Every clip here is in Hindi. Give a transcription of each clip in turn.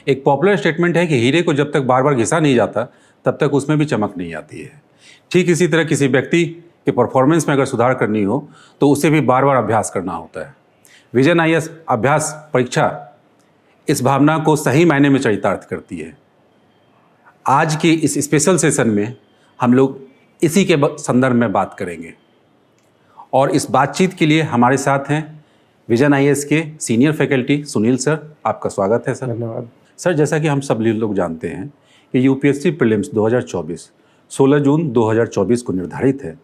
एक पॉपुलर स्टेटमेंट है कि हीरे को जब तक बार बार घिसा नहीं जाता तब तक उसमें भी चमक नहीं आती है। ठीक इसी तरह किसी व्यक्ति के परफॉर्मेंस में अगर सुधार करनी हो तो उसे भी बार बार अभ्यास करना होता है। विजन आईएएस अभ्यास परीक्षा इस भावना को सही मायने में चरितार्थ करती है। आज के इस स्पेशल सेशन में हम लोग इसी के संदर्भ में बात करेंगे और इस बातचीत के लिए हमारे साथ हैं विजन आईएएस के सीनियर फैकल्टी सुनील सर। आपका स्वागत है सर। धन्यवाद सर। जैसा कि हम सब लोग जानते हैं कि यूपीएससी प्रीलिम्स 2024 16 जून 2024 को निर्धारित है,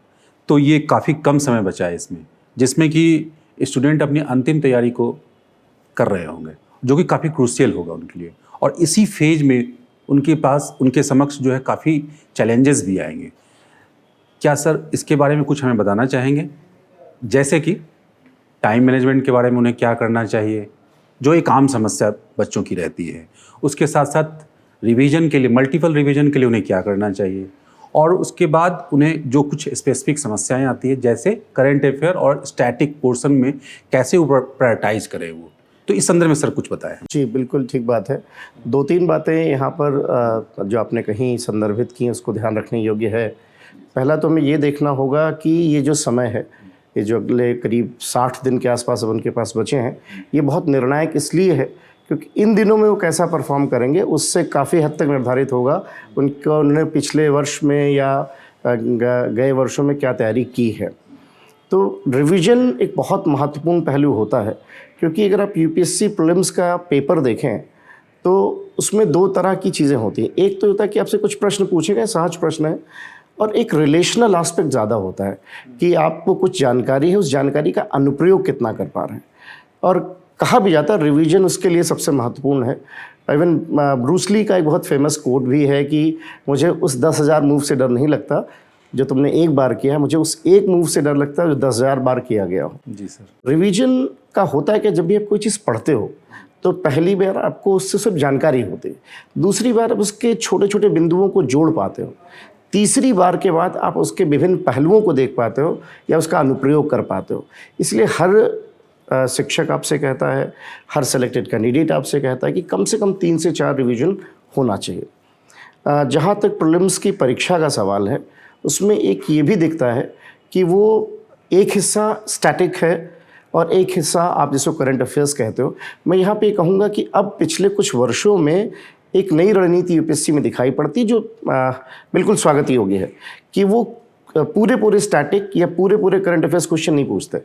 तो ये काफ़ी कम समय बचा है इसमें, जिसमें कि स्टूडेंट अपनी अंतिम तैयारी को कर रहे होंगे, जो कि काफ़ी क्रूशियल होगा उनके लिए। और इसी फेज में उनके समक्ष जो है काफ़ी चैलेंजेस भी आएंगे। क्या सर इसके बारे में कुछ हमें बताना चाहेंगे, जैसे कि टाइम मैनेजमेंट के बारे में उन्हें क्या करना चाहिए, जो एक आम समस्या बच्चों की रहती है, उसके साथ साथ रिवीजन के लिए, मल्टीपल रिवीजन के लिए उन्हें क्या करना चाहिए, और उसके बाद उन्हें जो कुछ स्पेसिफिक समस्याएं आती है जैसे करंट अफेयर और स्टैटिक पोर्शन में कैसे ऊपर प्रायोरिटाइज करें वो, तो इस संदर्भ में सर कुछ बताएं। जी बिल्कुल ठीक बात है। 2-3 बातें यहाँ पर जो आपने कहीं संदर्भित की उसको ध्यान रखने योग्य है। पहला तो हमें ये देखना होगा कि ये जो समय है, ये जो अगले करीब 60 दिन के आसपास अब उनके पास बचे हैं, ये बहुत निर्णायक इसलिए है क्योंकि इन दिनों में वो कैसा परफॉर्म करेंगे उससे काफ़ी हद तक निर्धारित होगा उन्होंने पिछले वर्ष में या गए वर्षों में क्या तैयारी की है। तो रिवीजन एक बहुत महत्वपूर्ण पहलू होता है, क्योंकि अगर आप यूपीएससी प्रीलिम्स का पेपर देखें तो उसमें 2 तरह की चीज़ें होती हैं। एक तो होता है कि आपसे कुछ प्रश्न पूछे गए, सहज प्रश्न है, और एक रिलेशनल एस्पेक्ट ज़्यादा होता है कि आपको कुछ जानकारी है, उस जानकारी का अनुप्रयोग कितना कर पा रहे हैं। और कहा भी जाता है रिवीजन उसके लिए सबसे महत्वपूर्ण है। इवन ब्रूस ली का एक बहुत फेमस कोट भी है कि मुझे उस 10,000 मूव से डर नहीं लगता जो तुमने एक बार किया है, मुझे उस एक मूव से डर लगता है जो 10,000 बार किया गया हो। जी सर। रिवीजन का होता है कि जब भी आप कोई चीज़ पढ़ते हो तो पहली बार आपको उससे सिर्फ जानकारी होती है, दूसरी बार आप उसके छोटे छोटे बिंदुओं को जोड़ पाते हो, तीसरी बार के बाद आप उसके विभिन्न पहलुओं को देख पाते हो या उसका अनुप्रयोग कर पाते हो। इसलिए हर शिक्षक आपसे कहता है, हर सेलेक्टेड कैंडिडेट आपसे कहता है कि कम से कम 3 से 4 रिवीजन होना चाहिए। जहाँ तक प्रीलिम्स की परीक्षा का सवाल है, उसमें एक ये भी दिखता है कि वो एक हिस्सा स्टैटिक है और एक हिस्सा आप जिसको करंट अफेयर्स कहते हो। मैं यहाँ पे कहूँगा कि अब पिछले कुछ वर्षों में एक नई रणनीति यूपीएससी में दिखाई पड़ती जो बिल्कुल स्वागत योग्य है कि वो पूरे स्टैटिक या पूरे करंट अफेयर्स क्वेश्चन नहीं पूछते।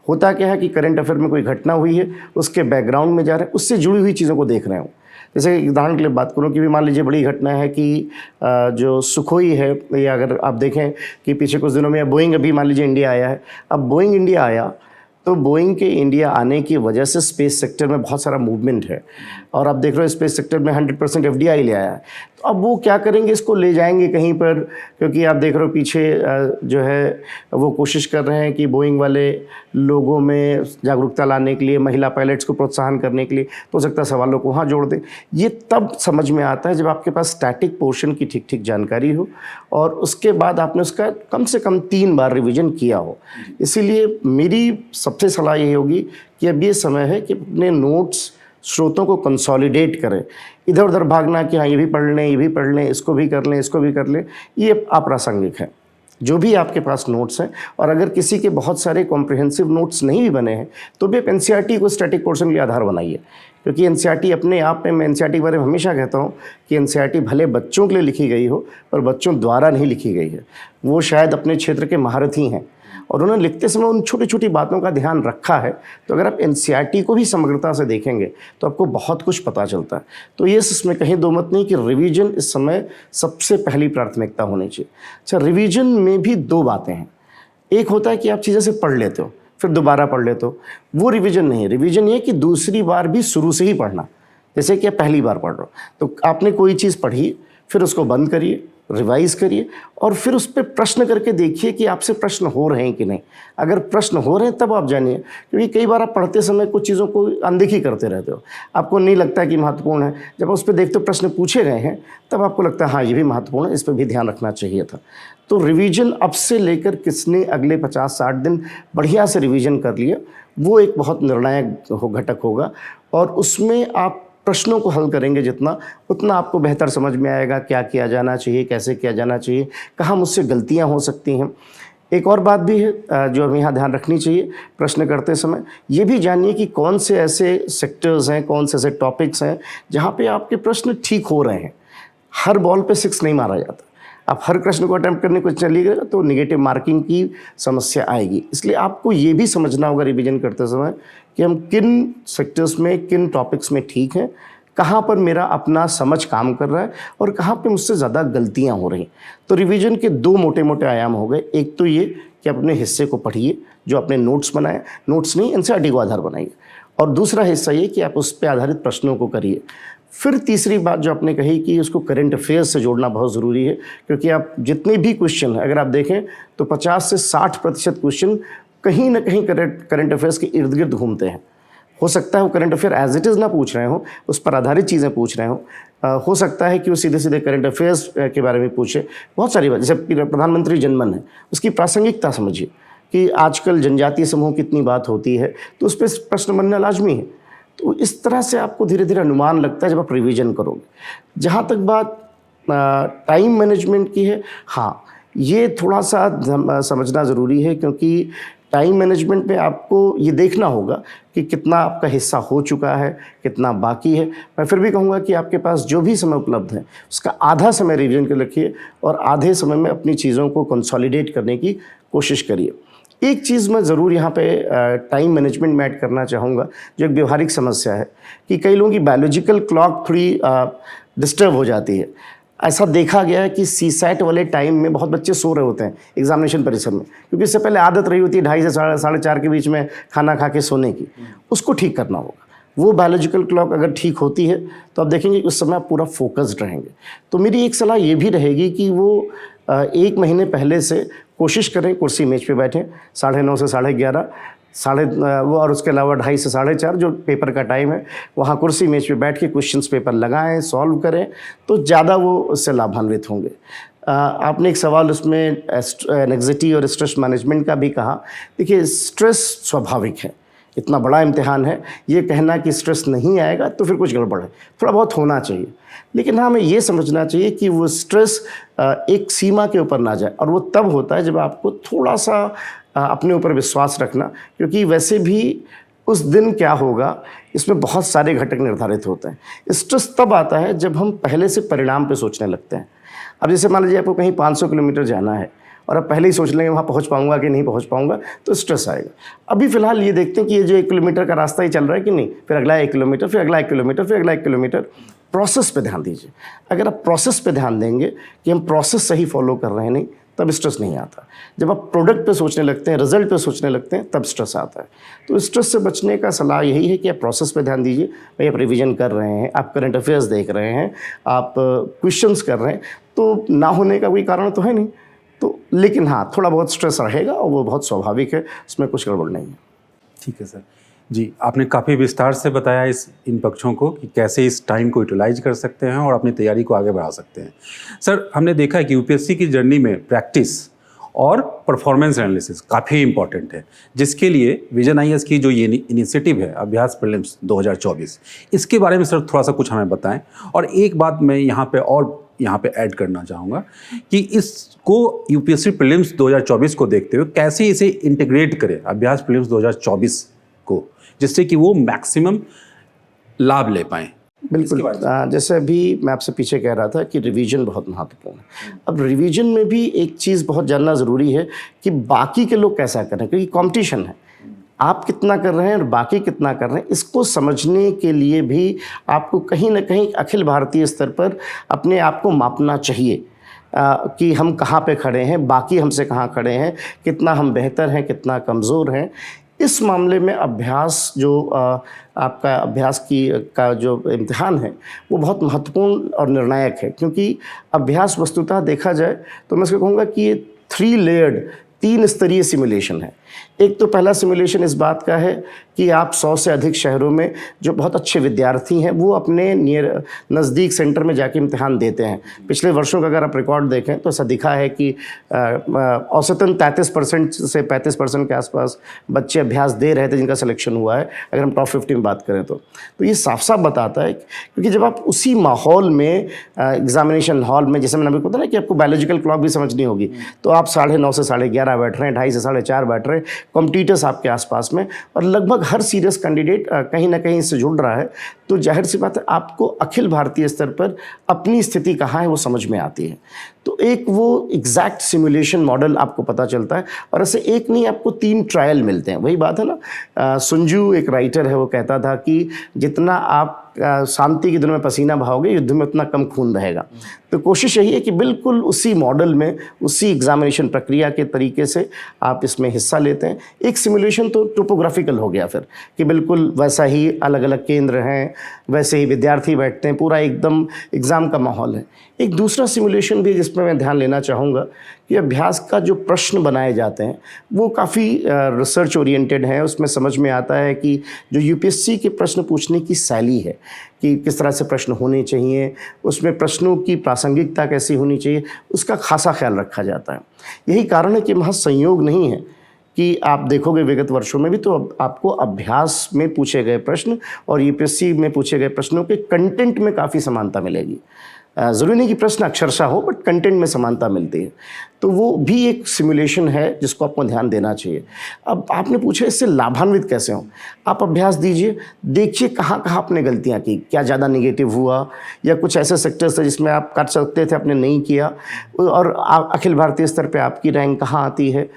होता क्या है कि करंट अफेयर में कोई घटना हुई है, उसके बैकग्राउंड में जा रहे हैं, उससे जुड़ी हुई चीज़ों को देख रहे हो। जैसे उदाहरण के लिए बात करूँ कि भी मान लीजिए बड़ी घटना है कि जो सुखोई है, या अगर आप देखें कि पीछे कुछ दिनों में बोइंग अभी मान लीजिए इंडिया आया है। अब बोइंग इंडिया आया तो बोइंग के इंडिया आने की वजह से स्पेस सेक्टर में बहुत सारा मूवमेंट है, और आप देख रहे हो स्पेस सेक्टर में 100% एफडीआई ले आया है। तो अब वो क्या करेंगे, इसको ले जाएंगे कहीं पर, क्योंकि आप देख रहे हो पीछे जो है वो कोशिश कर रहे हैं कि बोइंग वाले लोगों में जागरूकता लाने के लिए, महिला पायलट्स को प्रोत्साहन करने के लिए, तो हो सकता है सवालों को वहाँ जोड़ दें। ये तब समझ में आता है जब आपके पास स्टैटिक पोर्शन की ठीक जानकारी हो और उसके बाद आपने उसका कम से कम 3 बार रिवीजन किया हो। इसीलिए मेरी सबसे सलाह ये होगी कि अब ये समय है कि अपने नोट्स स्रोतों को कंसोलिडेट करें। इधर उधर भागना कि हाँ ये भी पढ़ लें, ये भी पढ़ लें, इसको भी कर लें, इसको भी कर लें, ये अप्रासंगिक है। जो भी आपके पास नोट्स हैं, और अगर किसी के बहुत सारे कॉम्प्रिहेंसिव नोट्स नहीं भी बने हैं तो भी आप एनसीईआरटी को स्टैटिक पोर्शन के लिए आधार बनाइए, क्योंकि एनसीईआरटी अपने आप में, मैं एनसीईआरटी के बारे में हमेशा कहता हूँ कि एनसीईआरटी भले बच्चों के लिए लिखी गई हो पर बच्चों द्वारा नहीं लिखी गई है। वो शायद अपने क्षेत्र के महारथी हैं और उन्होंने लिखते समय उन छोटी छोटी बातों का ध्यान रखा है। तो अगर आप एनसीईआरटी को भी समग्रता से देखेंगे तो आपको बहुत कुछ पता चलता है। तो ये इसमें कहीं दो मत नहीं कि रिवीजन इस समय सबसे पहली प्राथमिकता होनी चाहिए। अच्छा, रिवीजन में भी 2 बातें हैं। एक होता है कि आप चीज़ें से पढ़ लेते हो फिर दोबारा पढ़ लेते हो, वो रिवीजन नहीं है। रिवीजन ये कि दूसरी बार भी शुरू से ही पढ़ना। जैसे कि आप पहली बार पढ़ रहे हो तो आपने कोई चीज़ पढ़ी, फिर उसको बंद करिए, रिवाइज करिए और फिर उस पर प्रश्न करके देखिए कि आपसे प्रश्न हो रहे हैं कि नहीं। अगर प्रश्न हो रहे हैं तब आप जानिए, क्योंकि कई बार आप पढ़ते समय कुछ चीज़ों को अनदेखी करते रहते हो, आपको नहीं लगता कि महत्वपूर्ण है। जब उस पर देखते हो प्रश्न पूछे गए हैं तब आपको लगता है हाँ ये भी महत्वपूर्ण है, इस पर भी ध्यान रखना चाहिए था। तो रिवीजन अब से लेकर किसने अगले 50-60 दिन बढ़िया से रिवीजन कर लिया, वो एक बहुत निर्णायक घटक होगा। और उसमें आप प्रश्नों को हल करेंगे जितना, उतना आपको बेहतर समझ में आएगा क्या किया जाना चाहिए, कैसे किया जाना चाहिए, कहाँ मुझसे गलतियाँ हो सकती हैं। एक और बात भी है जो हमें यहाँ ध्यान रखनी चाहिए प्रश्न करते समय, ये भी जानिए कि कौन से ऐसे सेक्टर्स हैं, कौन से ऐसे टॉपिक्स हैं जहाँ पे आपके प्रश्न ठीक हो रहे हैं। हर बॉल पे 6 नहीं मारा जाता। आप हर प्रश्न को अटैम्प्ट करने को चलिएगा तो नेगेटिव मार्किंग की समस्या आएगी। इसलिए आपको ये भी समझना होगा रिवीजन करते समय कि हम किन सेक्टर्स में, किन टॉपिक्स में ठीक हैं, कहाँ पर मेरा अपना समझ काम कर रहा है और कहाँ पे मुझसे ज़्यादा गलतियाँ हो रही। तो रिवीजन के 2 मोटे मोटे आयाम हो गए। एक तो ये कि अपने हिस्से को पढ़िए, जो अपने नोट्स बनाए, नोट्स नहीं एनसीईआरटी को आधार बनाइए, और दूसरा हिस्सा ये कि आप उस पर आधारित प्रश्नों को करिए। फिर तीसरी बात जो आपने कही कि उसको करंट अफेयर्स से जोड़ना बहुत ज़रूरी है, क्योंकि आप जितने भी क्वेश्चन हैं अगर आप देखें तो 50 से 60% क्वेश्चन कहीं ना कहीं करंट अफेयर्स के इर्द गिर्द घूमते हैं। हो सकता है वो current affair as it is ना पूछ रहे हो, उस पर आधारित चीज़ें पूछ रहे हो। हो सकता है कि वो सीधे सीधे करंट अफेयर्स के बारे में पूछे। बहुत सारी बात, जैसे प्रधानमंत्री जनमन है, उसकी प्रासंगिकता समझिए कि आजकल जनजातीय समूह की इतनी बात होती है तो उस पर प्रश्न बनना लाजमी है। तो इस तरह से आपको धीरे धीरे अनुमान लगता है जब आप रिवीजन करोगे। जहाँ तक बात टाइम मैनेजमेंट की है, हाँ ये थोड़ा सा समझना ज़रूरी है, क्योंकि टाइम मैनेजमेंट में आपको ये देखना होगा कि कितना आपका हिस्सा हो चुका है, कितना बाकी है। मैं फिर भी कहूँगा कि आपके पास जो भी समय उपलब्ध है उसका आधा समय रिवीजन के रखिए और आधे समय में अपनी चीज़ों को कंसोलिडेट करने की कोशिश करिए। एक चीज़ मैं ज़रूर यहाँ पे टाइम मैनेजमेंट में ऐड करना चाहूँगा, जो एक व्यवहारिक समस्या है कि कई लोगों की बायोलॉजिकल क्लॉक थोड़ी डिस्टर्ब हो जाती है। ऐसा देखा गया है कि सीसैट वाले टाइम में बहुत बच्चे सो रहे होते हैं एग्जामिनेशन परिसर में, क्योंकि इससे पहले आदत रही होती है 2:30 से 4:30 के बीच में खाना खा के सोने की। उसको ठीक करना होगा। वो बायोलॉजिकल क्लॉक अगर ठीक होती है तो आप देखेंगे उस समय आप पूरा फोकस्ड रहेंगे। तो मेरी एक सलाह ये भी रहेगी कि वो 1 महीने पहले से कोशिश करें कुर्सी मेज पे बैठें 9:30 से 11:30 वो, और उसके अलावा 2:30 से 4:30 जो पेपर का टाइम है वहाँ कुर्सी मेज पे बैठ के क्वेश्चंस पेपर लगाएं, सॉल्व करें, तो ज़्यादा वो उससे लाभान्वित होंगे। आपने एक सवाल उसमें एंग्जायटी और स्ट्रेस मैनेजमेंट का भी कहा। देखिए स्ट्रेस स्वाभाविक है, इतना बड़ा इम्तिहान है, ये कहना कि स्ट्रेस नहीं आएगा तो फिर कुछ गड़बड़ है। थोड़ा बहुत होना चाहिए, लेकिन हाँ हमें ये समझना चाहिए कि वो स्ट्रेस एक सीमा के ऊपर ना जाए, और वो तब होता है जब आपको थोड़ा सा अपने ऊपर विश्वास रखना, क्योंकि वैसे भी उस दिन क्या होगा इसमें बहुत सारे घटक निर्धारित होते हैं। स्ट्रेस तब आता है जब हम पहले से परिणाम पे सोचने लगते हैं। अब जैसे मान लीजिए आपको कहीं 500 किलोमीटर जाना है और आप पहले ही सोच लेंगे वहाँ पहुँच पाऊँगा कि नहीं पहुँच पाऊँगा, तो स्ट्रेस आएगा। अभी फ़िलहाल ये देखते हैं कि ये जो 1 किलोमीटर का रास्ता ही चल रहा है कि नहीं, फिर अगला 1 किलोमीटर, फिर अगला 1 किलोमीटर, फिर अगला 1 किलोमीटर। प्रोसेस पे ध्यान दीजिए। अगर आप प्रोसेस पे ध्यान देंगे कि हम प्रोसेस सही फॉलो कर रहे हैं नहीं, तब स्ट्रेस नहीं आता। जब आप प्रोडक्ट पे सोचने लगते हैं, रिजल्ट पे सोचने लगते हैं, तब स्ट्रेस आता है। तो स्ट्रेस से बचने का सलाह यही है कि आप प्रोसेस पे ध्यान दीजिए। भाई आप रिवीजन कर रहे हैं, आप करंट अफेयर्स देख रहे हैं, आप क्वेश्चंस कर रहे हैं, तो ना होने का कोई कारण तो है नहीं। तो लेकिन हाँ थोड़ा बहुत स्ट्रेस रहेगा और वो बहुत स्वाभाविक है, उसमें कुछ गड़बड़ नहीं है। ठीक है सर जी, आपने काफ़ी विस्तार से बताया इन पक्षों को कि कैसे इस टाइम को यूटिलाइज कर सकते हैं और अपनी तैयारी को आगे बढ़ा सकते हैं। सर हमने देखा है कि यूपीएससी की जर्नी में प्रैक्टिस और परफॉर्मेंस एनालिसिस काफ़ी इंपॉर्टेंट है, जिसके लिए विजन आईएएस की जो ये इनिशिएटिव है अभ्यास प्रीलिम्स 2024, इसके बारे में सर थोड़ा सा कुछ हमें बताएं। और एक बात मैं यहाँ पे ऐड करना चाहूँगा कि इसको यूपीएससी प्रीलिम्स 2024 को देखते हुए कैसे इसे इंटीग्रेट करें अभ्यास प्रीलिम्स 2024 को, जिससे कि वो मैक्सिमम लाभ ले पाएँ। बिल्कुल, जैसे अभी मैं आपसे पीछे कह रहा था कि रिवीजन बहुत महत्वपूर्ण है। अब रिवीजन में भी एक चीज़ बहुत जानना ज़रूरी है कि बाकी के लोग कैसा कर रहे हैं, क्योंकि कंपटीशन है। आप कितना कर रहे हैं और बाकी कितना कर रहे हैं, इसको समझने के लिए भी आपको कहीं ना कहीं अखिल भारतीय स्तर पर अपने आप को मापना चाहिए कि हम कहाँ पे खड़े हैं, बाकी हमसे कहाँ खड़े हैं, कितना हम बेहतर हैं, कितना कमज़ोर हैं। इस मामले में अभ्यास जो आपका अभ्यास का जो इम्तिहान है वो बहुत महत्वपूर्ण और निर्णायक है, क्योंकि अभ्यास वस्तुतः देखा जाए तो मैं इसको कहूँगा कि ये 3 स्तरीय सिमुलेशन है। एक तो पहला सिमुलेशन इस बात का है कि आप 100 से अधिक शहरों में जो बहुत अच्छे विद्यार्थी हैं वो अपने नज़दीक सेंटर में जाके इम्तिहान देते हैं। पिछले वर्षों का अगर आप रिकॉर्ड देखें तो ऐसा दिखा है कि औसतन 33% से 35% के आसपास बच्चे अभ्यास दे रहे थे जिनका सिलेक्शन हुआ है, अगर हम टॉप 50 में बात करें तो ये साफ साफ बताता है, क्योंकि जब आप उसी माहौल में एग्जामिनेशन हॉल में, जैसे मैंने आपको बताया ना कि आपको बायोलॉजिकल क्लॉक भी समझनी होगी, तो आप 9:30 से 11:30 बैठ रहे हैं, 2:30 से 4:30 बैठ रहे हैं, कॉम्पिटिटर्स आपके आसपास में, और लगभग हर सीरियस कैंडिडेट कहीं ना कहीं इससे जुड़ रहा है, तो जाहिर सी बात है आपको अखिल भारतीय स्तर पर अपनी स्थिति कहाँ है वो समझ में आती है। तो एक वो एग्जैक्ट सिमुलेशन मॉडल आपको पता चलता है, और ऐसे एक नहीं, आपको 3 ट्रायल मिलते हैं। वही बात है ना, सुंजू एक राइटर है, वो कहता था कि जितना आप शांति के दिनों में पसीना बहाओगे, युद्ध में उतना कम खून बहेगा। तो कोशिश यही है कि बिल्कुल उसी मॉडल में, उसी एग्जामिनेशन प्रक्रिया के तरीके से आप इसमें हिस्सा लेते हैं। एक सिमुलेशन तो टोपोग्राफिकल हो गया फिर, कि बिल्कुल वैसा ही अलग अलग केंद्र हैं, वैसे ही विद्यार्थी बैठते हैं, पूरा एकदम एग्ज़ाम का माहौल है। एक दूसरा सिमुलेशन भी जिसमें मैं ध्यान लेना चाहूँगा कि अभ्यास का जो प्रश्न बनाए जाते हैं वो काफ़ी रिसर्च ओरिएंटेड है। उसमें समझ में आता है कि जो यूपीएससी के प्रश्न पूछने की शैली है, कि किस तरह से प्रश्न होने चाहिए, उसमें प्रश्नों की प्रासंगिकता कैसी होनी चाहिए, उसका खासा ख्याल रखा जाता है। यही कारण है कि महज संयोग नहीं है कि आप देखोगे विगत वर्षों में भी तो आपको अभ्यास में पूछे गए प्रश्न और यूपीएससी में पूछे गए प्रश्नों के कंटेंट में काफ़ी समानता मिलेगी। ज़रूरी नहीं कि प्रश्न अक्षरशः हो, बट कंटेंट में समानता मिलती है। तो वो भी एक सिमुलेशन है जिसको आपको ध्यान देना चाहिए। अब आपने पूछा इससे लाभान्वित कैसे हों। आप अभ्यास दीजिए, देखिए कहाँ कहाँ आपने गलतियाँ की, क्या ज़्यादा नेगेटिव हुआ, या कुछ ऐसे सेक्टर्स थे जिसमें आप कर सकते थे आपने नहीं किया, और अखिल भारतीय स्तर पर आपकी रैंक कहाँ आती है।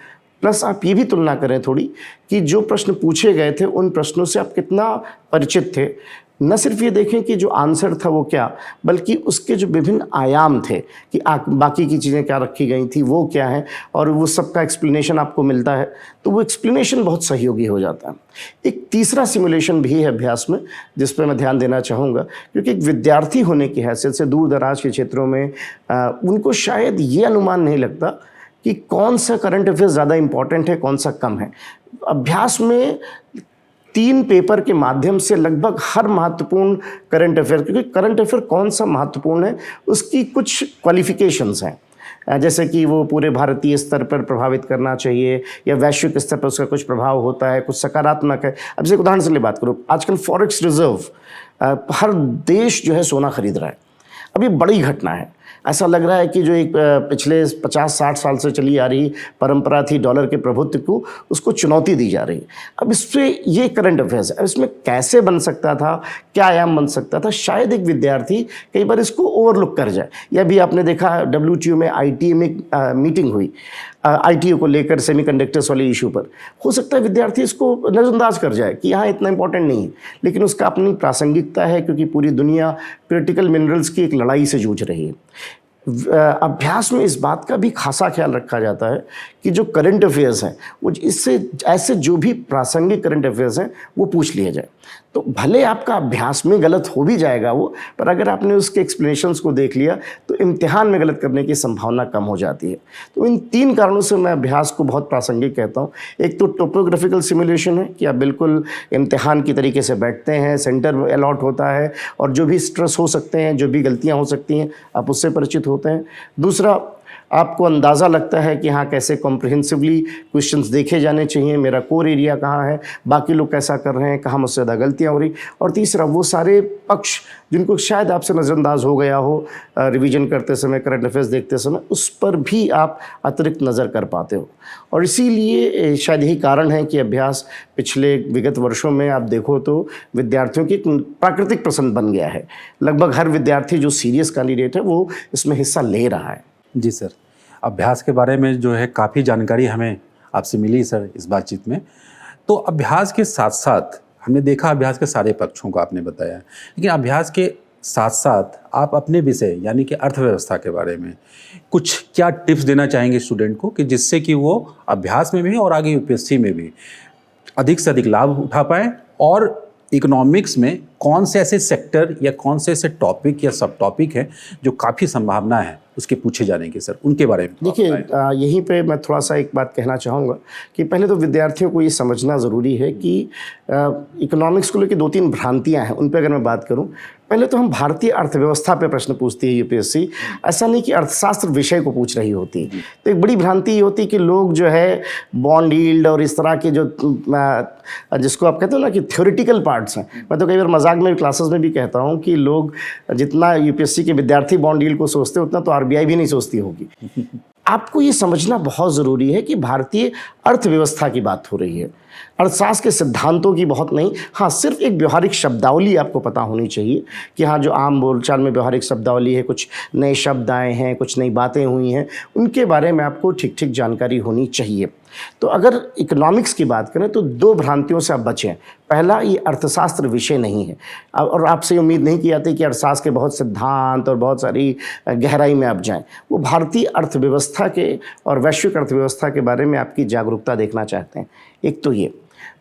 प्लस आप ये भी तुलना करें थोड़ी कि जो प्रश्न पूछे गए थे उन प्रश्नों से आप कितना परिचित थे। न सिर्फ ये देखें कि जो आंसर था वो क्या, बल्कि उसके जो विभिन्न आयाम थे कि बाकी की चीज़ें क्या रखी गई थी, वो क्या है, और वो सबका एक्सप्लेनेशन आपको मिलता है, तो वो एक्सप्लेनेशन बहुत सहयोगी हो जाता है। एक तीसरा सिमुलेशन भी है अभ्यास में जिस पर मैं ध्यान देना चाहूँगा, क्योंकि एक विद्यार्थी होने की हैसियत से दूर दराज के क्षेत्रों में उनको शायद ये अनुमान नहीं लगता कि कौन सा करंट अफेयर्स ज़्यादा इम्पॉर्टेंट है, कौन सा कम है। अभ्यास में 3 पेपर के माध्यम से लगभग हर महत्वपूर्ण करंट अफेयर, क्योंकि करंट अफेयर कौन सा महत्वपूर्ण है उसकी कुछ क्वालिफिकेशंस हैं, जैसे कि वो पूरे भारतीय स्तर पर प्रभावित करना चाहिए या वैश्विक स्तर पर उसका कुछ प्रभाव होता है, कुछ सकारात्मक है। अब जैसे उदाहरण से ले बात करूँ, आजकल फॉरेक्स रिजर्व, हर देश जो है सोना खरीद रहा है। अब ये बड़ी घटना है। ऐसा लग रहा है कि जो एक पिछले 50-60 साल से चली आ रही परंपरा थी डॉलर के प्रभुत्व को, उसको चुनौती दी जा रही है। अब इस पर ये करंट अफेयर्स है, अब इसमें कैसे बन सकता था, क्या आयाम बन सकता था, शायद एक विद्यार्थी कई बार इसको ओवरलुक कर जाए। या भी आपने देखा WTO में ITA में मीटिंग हुई ITO को लेकर, सेमीकंडक्टर्स वाले इशू पर। हो सकता है विद्यार्थी इसको नज़रअंदाज कर जाए कि हाँ इतना इंपॉर्टेंट नहीं है, लेकिन उसका अपनी प्रासंगिकता है, क्योंकि पूरी दुनिया क्रिटिकल मिनरल्स की एक लड़ाई से जूझ रही है। अभ्यास में इस बात का भी खासा ख्याल रखा जाता है कि जो करंट अफेयर्स हैं वो इससे ऐसे जो भी प्रासंगिक करंट अफेयर्स हैं वो पूछ लिए जाए। तो भले आपका अभ्यास में गलत हो भी जाएगा वो, पर अगर आपने उसके एक्सप्लेनेशंस को देख लिया तो इम्तिहान में गलत करने की संभावना कम हो जाती है। तो इन 3 कारणों से मैं अभ्यास को बहुत प्रासंगिक कहता हूँ। एक तो टोपोग्राफिकल सिमुलेशन है कि आप बिल्कुल इम्तिहान की तरीके से बैठते हैं, सेंटर अलॉट होता है, और जो भी स्ट्रेस हो सकते हैं, जो भी गलतियाँ हो सकती हैं, आप उससे परिचित होते हैं। दूसरा, आपको अंदाज़ा लगता है कि हाँ कैसे कॉम्प्रिहेंसिवली क्वेश्चंस देखे जाने चाहिए, मेरा कोर एरिया कहाँ है, बाकी लोग कैसा कर रहे हैं, कहाँ मुझसे ज़्यादा गलतियाँ हो रही। और तीसरा, वो सारे पक्ष जिनको शायद आपसे नज़रअंदाज हो गया हो रिवीजन करते समय, करंट अफेयर्स देखते समय, उस पर भी आप अतिरिक्त नज़र कर पाते हो। और इसीलिए शायद यही कारण है कि अभ्यास पिछले विगत वर्षों में आप देखो तो विद्यार्थियों की एक प्राकृतिक पसंद बन गया है। लगभग हर विद्यार्थी जो सीरियस कैंडिडेट है वो इसमें हिस्सा ले रहा है। जी सर, अभ्यास के बारे में जो है काफ़ी जानकारी हमें आपसे मिली सर इस बातचीत में। तो अभ्यास के साथ साथ हमने देखा अभ्यास के सारे पक्षों को आपने बताया, लेकिन अभ्यास के साथ साथ आप अपने विषय यानी कि अर्थव्यवस्था के बारे में कुछ क्या टिप्स देना चाहेंगे स्टूडेंट को, कि जिससे कि वो अभ्यास में भी और आगे यूपीएससी में भी अधिक से अधिक लाभ उठा पाए, और इकोनॉमिक्स में कौन से ऐसे सेक्टर या कौन से ऐसे टॉपिक या सब टॉपिक हैं जो काफ़ी संभावना है उसके पूछे जाने के, सर उनके बारे में देखिए, यहीं पे मैं थोड़ा सा एक बात कहना चाहूँगा कि पहले तो विद्यार्थियों को ये समझना ज़रूरी है कि इकोनॉमिक्स को लेकर 2-3 भ्रांतियाँ हैं। उन पे अगर मैं बात करूँ, पहले तो हम भारतीय अर्थव्यवस्था पे प्रश्न पूछती है यूपीएससी, ऐसा नहीं कि अर्थशास्त्र विषय को पूछ रही होती। तो एक बड़ी भ्रांति ये होती कि लोग जो है बॉन्ड यील्ड और इस तरह के जो जिसको आप कहते हो ना कि थ्योरेटिकल पार्ट्स हैं, मैं तो कई बार मजाक में क्लासेस में भी कहता हूँ कि लोग जितना यूपीएससी के विद्यार्थी बॉन्ड यील्ड को सोचते हैं, उतना तो आरबीआई भी नहीं सोचती होगी। आपको ये समझना बहुत ज़रूरी है कि भारतीय अर्थव्यवस्था की बात हो रही है, अर्थशास्त्र के सिद्धांतों की बहुत नहीं। हाँ, सिर्फ एक व्यवहारिक शब्दावली आपको पता होनी चाहिए कि हाँ, जो आम बोलचाल में व्यवहारिक शब्दावली है, कुछ नए शब्द आए हैं, कुछ नई बातें हुई हैं, उनके बारे में आपको ठीक ठीक जानकारी होनी चाहिए। तो अगर इकोनॉमिक्स की बात करें तो 2 भ्रांतियों से आप बचें। पहला, ये अर्थशास्त्र विषय नहीं है, और आपसे उम्मीद नहीं की जाती कि अर्थशास्त्र के बहुत सिद्धांत और बहुत सारी गहराई में आप जाएं। वो भारतीय अर्थव्यवस्था के और वैश्विक अर्थव्यवस्था के बारे में आपकी जागरूकता देखना चाहते हैं। एक तो ये,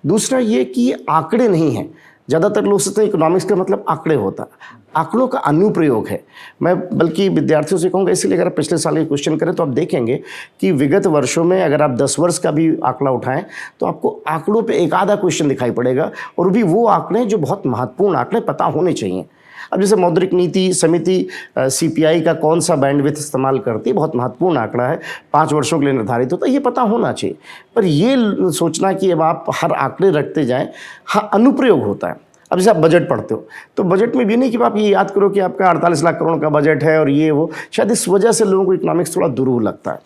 दूसरा ये कि ये आंकड़े नहीं हैं। ज़्यादातर लोग सोचते हैं इकोनॉमिक्स का मतलब आंकड़े होता है, आंकड़ों का अनुप्रयोग है। मैं बल्कि विद्यार्थियों से कहूँगा, इसलिए अगर आप पिछले साल के क्वेश्चन करें तो आप देखेंगे कि विगत वर्षों में अगर आप 10 वर्ष का भी आंकड़ा उठाएं तो आपको आंकड़ों पे एक आधा क्वेश्चन दिखाई पड़ेगा, और भी वो आंकड़े जो बहुत महत्वपूर्ण आंकड़े पता होने चाहिए। अब जैसे मौद्रिक नीति समिति सीपीआई का कौन सा बैंडविड्थ इस्तेमाल करती है, बहुत महत्वपूर्ण आंकड़ा है, 5 वर्षों के लिए निर्धारित होता है, ये पता होना चाहिए। पर ये सोचना कि अब आप हर आंकड़े रखते जाएं, हाँ अनुप्रयोग होता है। अब जैसे आप बजट पढ़ते हो तो बजट में भी नहीं कि आप ये याद करो कि आपका 48 लाख करोड़ का बजट है और ये वो, शायद इस वजह से लोगों को इकोनॉमिक्स थोड़ा दुरूह लगता है।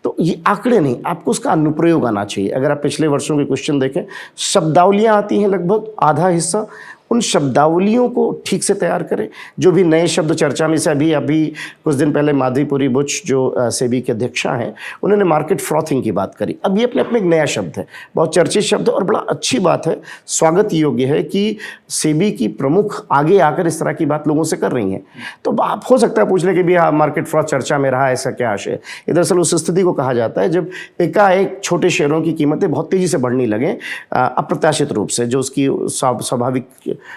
तो ये आंकड़े नहीं, आपको उसका अनुप्रयोग आना चाहिए। अगर आप पिछले वर्षों के क्वेश्चन देखें, शब्दावलियाँ आती हैं लगभग आधा हिस्सा, उन शब्दावलियों को ठीक से तैयार करें। जो भी नए शब्द चर्चा में से अभी कुछ दिन पहले माधवीपुरी बुच जो सेबी के अध्यक्षा हैं, उन्होंने मार्केट फ्रॉथिंग की बात करी। अब ये अपने आप में एक नया शब्द है, बहुत चर्चित शब्द है और बड़ा अच्छी बात है, स्वागत योग्य है कि सेबी की प्रमुख आगे आकर इस तरह की बात लोगों से कर रही हैं। तो आप हो सकता है पूछ लें कि भी हाँ मार्केट फ्रॉथ चर्चा में रहा, ऐसा क्या आशय? दरअसल उस स्थिति को कहा जाता है जब एकाएक छोटे शेयरों की कीमतें बहुत तेज़ी से बढ़ने लगें, अप्रत्याशित रूप से, जो उसकी स्वाभाविक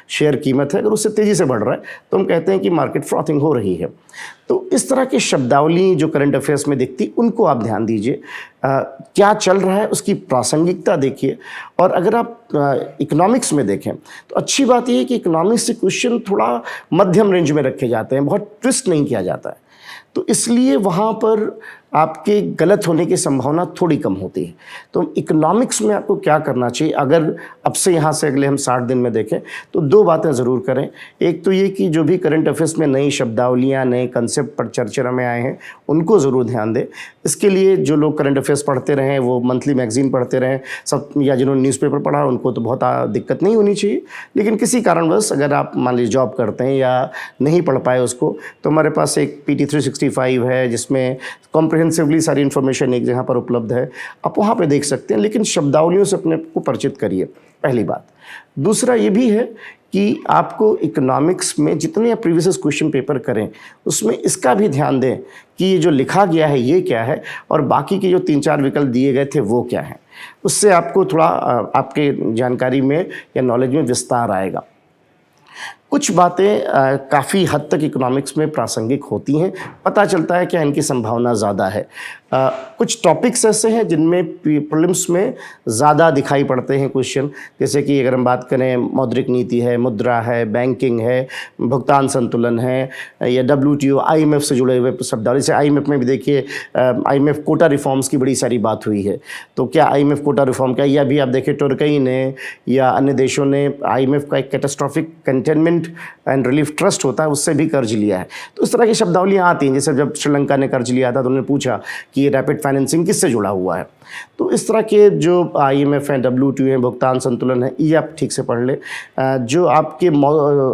शेयर कीमत है, अगर उससे तेज़ी से बढ़ रहा है तो हम कहते हैं कि मार्केट फ्रॉथिंग हो रही है। तो इस तरह की शब्दावली जो करंट अफेयर्स में दिखती, उनको आप ध्यान दीजिए। क्या चल रहा है उसकी प्रासंगिकता देखिए। और अगर आप इकोनॉमिक्स में देखें तो अच्छी बात यह है कि इकोनॉमिक्स से क्वेश्चन थोड़ा मध्यम रेंज में रखे जाते हैं, बहुत ट्विस्ट नहीं किया जाता है, तो इसलिए वहाँ पर आपके गलत होने की संभावना थोड़ी कम होती है। तो इकोनॉमिक्स में आपको क्या करना चाहिए, अगर अब से यहाँ से अगले हम 60 दिन में देखें तो 2 बातें ज़रूर करें। एक तो ये कि जो भी करंट अफेयर्स में नई शब्दावलियाँ, नए कंसेप्ट पर चर्चा में आए हैं, उनको ज़रूर ध्यान दें। इसके लिए जो लोग करंट अफेयर्स पढ़ते रहें, वो मंथली मैगजीन पढ़ते रहें सब, या जिन्होंने न्यूज़पेपर पढ़ा उनको तो बहुत दिक्कत नहीं होनी चाहिए। लेकिन किसी कारणवश अगर आप मान लीजिए जॉब करते हैं या नहीं पढ़ पाए उसको, तो हमारे पास एक PT 365 है जिसमें कॉम्प्रिहेंसिवली सारी इन्फॉर्मेशन एक जगह पर उपलब्ध है, आप वहाँ पे देख सकते हैं। लेकिन शब्दावलियों से अपने को परिचित करिए, पहली बात। दूसरा ये भी है कि आपको इकोनॉमिक्स में जितने आप प्रीवियस क्वेश्चन पेपर करें उसमें इसका भी ध्यान दें कि ये जो लिखा गया है ये क्या है, और बाकी के जो 3-4 विकल्प दिए गए थे वो क्या हैं। उससे आपको थोड़ा आपके जानकारी में या नॉलेज में विस्तार आएगा। कुछ बातें काफ़ी हद तक इकोनॉमिक्स में प्रासंगिक होती हैं, पता चलता है कि इनकी संभावना ज़्यादा है। कुछ टॉपिक्स ऐसे हैं जिनमें प्रीलिम्स में ज़्यादा दिखाई पड़ते हैं क्वेश्चन, जैसे कि अगर हम बात करें मौद्रिक नीति है, मुद्रा है, बैंकिंग है, भुगतान संतुलन है, या WTO IMF से जुड़े हुए शब्दावली से। IMF में भी देखिए IMF कोटा रिफॉर्म्स की बड़ी सारी बात हुई है, तो क्या IMF कोटा रिफॉर्म क्या, या भी आप देखिए तुर्की ने या अन्य देशों ने IMF का एक catastrophic containment and relief trust होता है उससे भी कर्ज लिया है। तो इस तरह की शब्दावलियाँ आती हैं। जैसे जब श्रीलंका ने कर्ज लिया था तो उन्होंने पूछा कि ये रैपिड फाइनेंसिंग किससे जुड़ा हुआ है। तो इस तरह के जो IMF हैं, WTO हैं, भुगतान संतुलन है, ये आप ठीक से पढ़ लें। जो आपके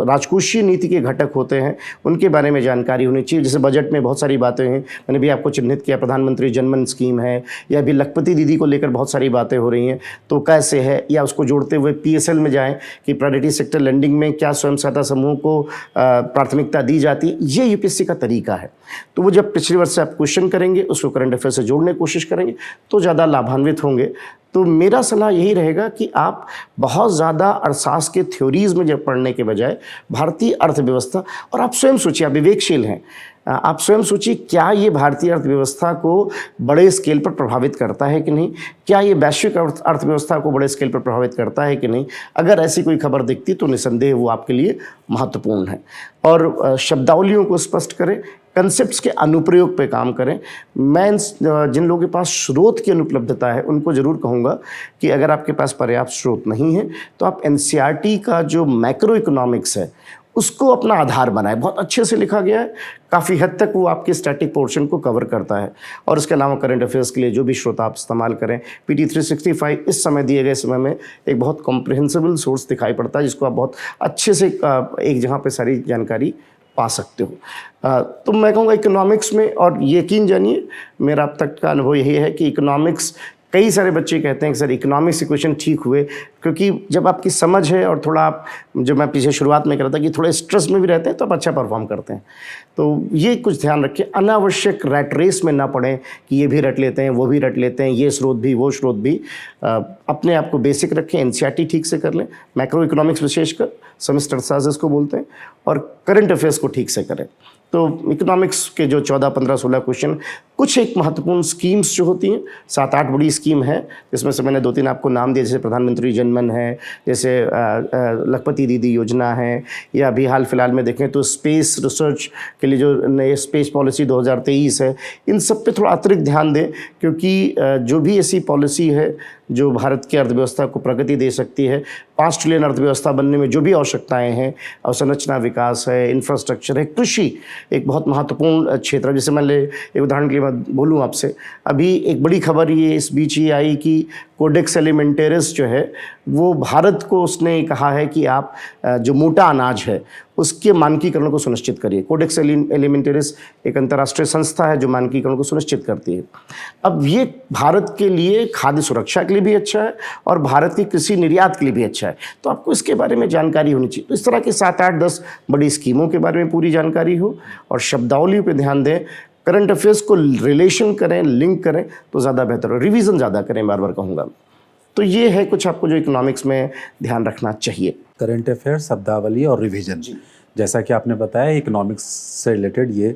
राजकोषीय नीति के घटक होते हैं उनके बारे में जानकारी होनी चाहिए। जैसे बजट में बहुत सारी बातें हैं, मैंने भी आपको चिन्हित किया, प्रधानमंत्री जनमन स्कीम है, या अभी लखपति दीदी को लेकर बहुत सारी बातें हो रही हैं, तो कैसे है, या उसको जोड़ते हुए PSL में जाएँ कि प्रायोरिटी सेक्टर लेंडिंग में क्या स्वयं सहायता समूह को प्राथमिकता दी जाती है। ये UPSC का तरीका है। तो वो जब पिछले वर्ष से आप क्वेश्चन करेंगे उसको करंट अफेयर से जोड़ने की कोशिश करेंगे तो ज़्यादा लाभान्वित होंगे। तो मेरा सलाह यही रहेगा कि आप बहुत ज़्यादा अर्थशास्त्र के थ्योरीज़ में जब पढ़ने के बजाय भारतीय अर्थव्यवस्था, और आप स्वयं सोचिए, आप विवेकशील हैं, आप स्वयं सोचिए, क्या ये भारतीय अर्थव्यवस्था को बड़े स्केल पर प्रभावित करता है कि नहीं, क्या ये वैश्विक अर्थव्यवस्था को बड़े स्केल पर प्रभावित करता है कि नहीं। अगर ऐसी कोई खबर दिखती तो निसंदेह वो आपके लिए महत्वपूर्ण है। और शब्दावलियों को स्पष्ट करें, कंसेप्ट्स के अनुप्रयोग पे काम करें। मैं जिन लोगों के पास स्रोत की अनुपलब्धता है उनको ज़रूर कहूँगा कि अगर आपके पास पर्याप्त स्रोत नहीं है तो आप एनसीईआरटी का जो मैक्रो इकोनॉमिक्स है उसको अपना आधार बनाएं। बहुत अच्छे से लिखा गया है, काफ़ी हद तक वो आपके स्टैटिक पोर्शन को कवर करता है। और इसके अलावा करंट अफेयर्स के लिए जो भी स्रोत आप इस्तेमाल करें, PT 365 इस समय दिए गए समय में एक बहुत कॉम्प्रिहेंसिबल सोर्स दिखाई पड़ता है, जिसको आप बहुत अच्छे से एक जगह पे सारी जानकारी पा सकते हो। तो मैं कहूँगा इकोनॉमिक्स में, और यकीन जानिए मेरा अब तक का अनुभव यही है कि इकोनॉमिक्स, कई सारे बच्चे कहते हैं कि सर इकोनॉमिक्स के क्वेश्चन ठीक हुए, क्योंकि जब आपकी समझ है और थोड़ा आप, जो मैं पीछे शुरुआत में कह रहा था कि थोड़े स्ट्रेस में भी रहते हैं तो आप अच्छा परफॉर्म करते हैं। तो ये कुछ ध्यान रखें, अनावश्यक रैट रेस में ना पड़ें कि ये भी रट लेते हैं वो भी रट लेते हैं, ये स्रोत भी वो स्रोत भी। अपने आप को बेसिक रखें, एनसीईआरटी ठीक से कर लें, मैक्रो इकोनॉमिक्स विशेषकर सेमेस्टर साज इसको बोलते हैं, और करंट अफेयर्स को ठीक से करें। तो इकोनॉमिक्स के जो 14, 15, 16 क्वेश्चन, कुछ एक महत्वपूर्ण स्कीम्स जो होती हैं, 7-8 बड़ी स्कीम है, जिसमें से मैंने 2-3 आपको नाम दिए, जैसे प्रधानमंत्री जनमन है, जैसे लखपति दीदी योजना है, या अभी हाल फिलहाल में देखें तो स्पेस रिसर्च के लिए जो नए स्पेस पॉलिसी 2023 है, इन सब पे थोड़ा अतिरिक्त ध्यान दें, क्योंकि जो भी ऐसी पॉलिसी है जो भारत की अर्थव्यवस्था को प्रगति दे सकती है, 5 ट्रिलियन अर्थव्यवस्था बनने में जो भी आवश्यकताएं हैं, अवसंरचना विकास है, इंफ्रास्ट्रक्चर है, कृषि एक बहुत महत्वपूर्ण क्षेत्र है। जैसे मान ले एक उदाहरण के लिए मैं बोलूँ आपसे, अभी एक बड़ी खबर ये इस बीच ही आई कि कोडेक्स एलिमेंटेरिस जो है वो भारत को उसने कहा है कि आप जो मोटा अनाज है उसके मानकीकरण को सुनिश्चित करिए। कोडेक्स एलिमेंटेरिस एक अंतर्राष्ट्रीय संस्था है जो मानकीकरण को सुनिश्चित करती है। अब ये भारत के लिए खाद्य सुरक्षा के लिए भी अच्छा है और भारत की कृषि निर्यात के लिए भी अच्छा है, तो आपको इसके बारे में जानकारी होनी चाहिए। तो इस तरह की 7-8-10 बड़ी स्कीमों के बारे में पूरी जानकारी हो, और शब्दावलियों पर ध्यान दें, करंट अफेयर्स को रिलेशन करें, लिंक करें तो ज़्यादा बेहतर हो, रिवीजन ज़्यादा करें, बार बार कहूँगा। तो ये है कुछ आपको जो इकोनॉमिक्स में ध्यान रखना चाहिए। करंट अफेयर्स, शब्दावली और रिवीजन, जैसा कि आपने बताया इकोनॉमिक्स से रिलेटेड ये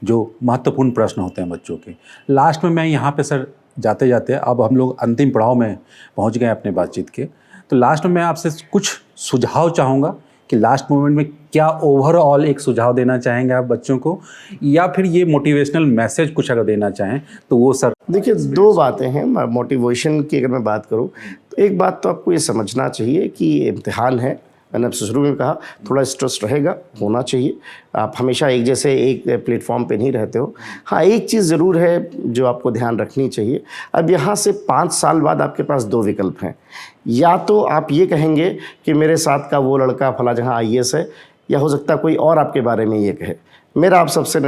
जो महत्वपूर्ण प्रश्न होते हैं बच्चों के। लास्ट में मैं यहाँ पे सर जाते जाते, अब हम लोग अंतिम पड़ाव में पहुँच गए अपने बातचीत के, तो लास्ट में मैं आपसे कुछ सुझाव चाहूँगा कि लास्ट मोमेंट में क्या ओवरऑल एक सुझाव देना चाहेंगे आप बच्चों को, या फिर ये मोटिवेशनल मैसेज कुछ अगर देना चाहें तो वो सर। देखिए, 2 बातें हैं मोटिवेशन की। अगर मैं बात करूं तो एक बात तो आपको ये समझना चाहिए कि इम्तिहान है, मैंने आपसे शुरू में कहा थोड़ा स्ट्रेस रहेगा, होना चाहिए। आप हमेशा एक जैसे एक प्लेटफॉर्म पे नहीं रहते हो। हाँ, एक चीज़ ज़रूर है जो आपको ध्यान रखनी चाहिए, अब यहाँ से 5 साल बाद आपके पास 2 विकल्प हैं। या तो आप ये कहेंगे कि मेरे साथ का वो लड़का फला जहाँ IAS है, या हो सकता है कोई और आपके बारे में ये कहे। मेरा आप सबसे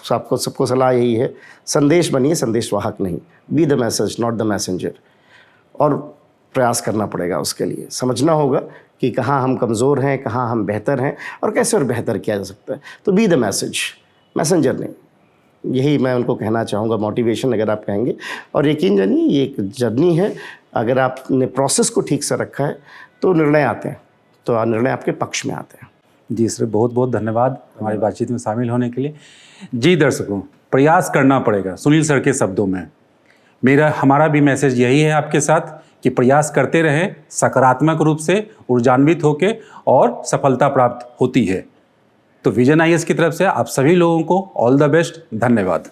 सबको सलाह यही है, संदेश बनिए, संदेशवाहक नहीं। Be the message not the messenger. और प्रयास करना पड़ेगा उसके लिए, समझना होगा कि कहाँ हम कमज़ोर हैं, कहाँ हम बेहतर हैं, और कैसे और बेहतर किया जा सकता है। तो बी द मैसेज, मैसेंजर नहीं। यही मैं उनको कहना चाहूँगा, मोटिवेशन अगर आप कहेंगे। और यकीन जानिए ये एक जर्नी है, अगर आपने प्रोसेस को ठीक से रखा है तो निर्णय आते हैं, तो निर्णय आपके पक्ष में आते हैं। जी सर, बहुत बहुत धन्यवाद हमारी बातचीत में शामिल होने के लिए। जी दर्शकों, प्रयास करना पड़ेगा, सुनील सर के शब्दों में हमारा भी मैसेज यही है आपके साथ कि प्रयास करते रहें, सकारात्मक रूप से ऊर्जान्वित होकर, और सफलता प्राप्त होती है। तो विजन IAS की तरफ से आप सभी लोगों को ऑल द बेस्ट, धन्यवाद।